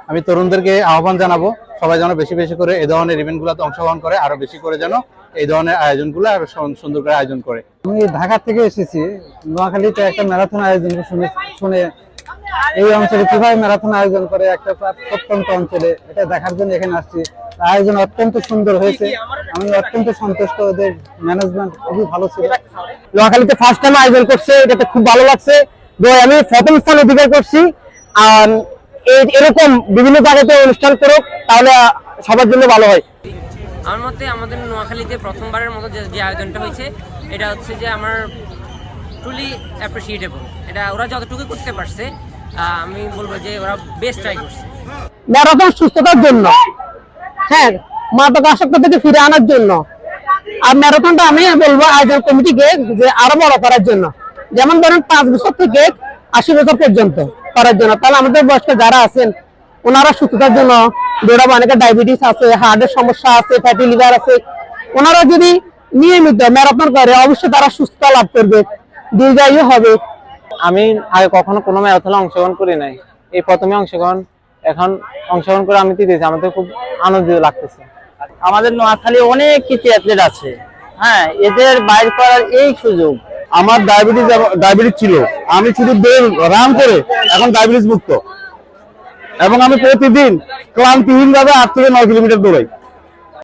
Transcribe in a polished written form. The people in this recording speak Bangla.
আমি তরুণদেরকে আহ্বান জানাবো সবাই যেন বেশি বেশি করে এই ধরনের ইভেন্টগুলোতে অংশগ্রহণ করে, আরো বেশি করে যেন এই ধরনের আয়োজনগুলো আরো সুন্দর করে আয়োজন করে। আমি ঢাকা থেকে এসেছি, নোয়াখালীতে একটা ম্যারাথন আয়োজন শুনে এই অঞ্চলে কিভাবে ম্যারাথন আয়োজন করে একটা প্রত্যন্ত অঞ্চলে, এটা দেখার জন্য এখানে আসছি। আয়োজন অত্যন্ত সুন্দর হয়েছে, আমি অত্যন্ত সন্তুষ্ট, ওদের ম্যানেজমেন্ট খুবই ভালো ছিল। নোয়াখালীতে ফার্স্ট টাইম আয়োজন করছে, এটাতে খুব ভালো লাগছে। আমি প্রথম স্থান অধিকার করছি। আর এরকম বিভিন্ন জায়গাতে অনুষ্ঠান করুক, তাহলে সবার জন্য ভালো হয়। আমার মতে আমাদের নোয়াখালীতে প্রথমবারের মতো যে আয়োজনটা হয়েছে, এটা হচ্ছে যে আমার ট্রুলি অ্যাপ্রিসিয়েটেবল। এটা ওরা যতটুকু করতে পারছে, আমি বলবো যে ওরা বেস্ট ট্রাই করছে। ম্যারাথন সুস্থতার জন্য, হ্যাঁ, মাদকাসক্ত থেকে ফিরে আনার জন্য। আর ম্যারাথনটা আমি বলবো আয়োজন কমিটিকে যে আরো বড় করার জন্য, যেমন ধরেন 5 বছর থেকে 80 বছর পর্যন্ত করার জন্য। তাহলে আমাদের বয়স্ক যারা আছেন ওনারা সুস্থতার জন্য দৌড়াবো। অনেকে ডায়াবেটিস আছে, হার্টের সমস্যা আছে, ফ্যাটি লিভার আছে, ওনারা যদি নিয়মিত ম্যারাথন করে অবশ্যই তারা সুস্থতা লাভ করবে, দীর্ঘায়ু হবে। আমি আগে কখনো কোনো ম্যারাথনে অংশগ্রহণ করি নাই, এই প্রথমে অংশগ্রহণ। এখন অংশগ্রহণ করে আমি দিতেছি, আমাদের খুব আনন্দিত লাগতেছে। আমাদের নোয়াখালী অনেক কিছু অ্যাথলেট আছে, হ্যাঁ, এদের বাইর করার এই সুযোগ। আমার ডায়াবেটিস ছিল, আমি শুধু রান করে এখন ডায়াবেটিস মুক্ত, এবং আমি প্রতিদিন ক্লান্তিহীন ভাবে 8 থেকে 9 কিলোমিটার দৌড়াই।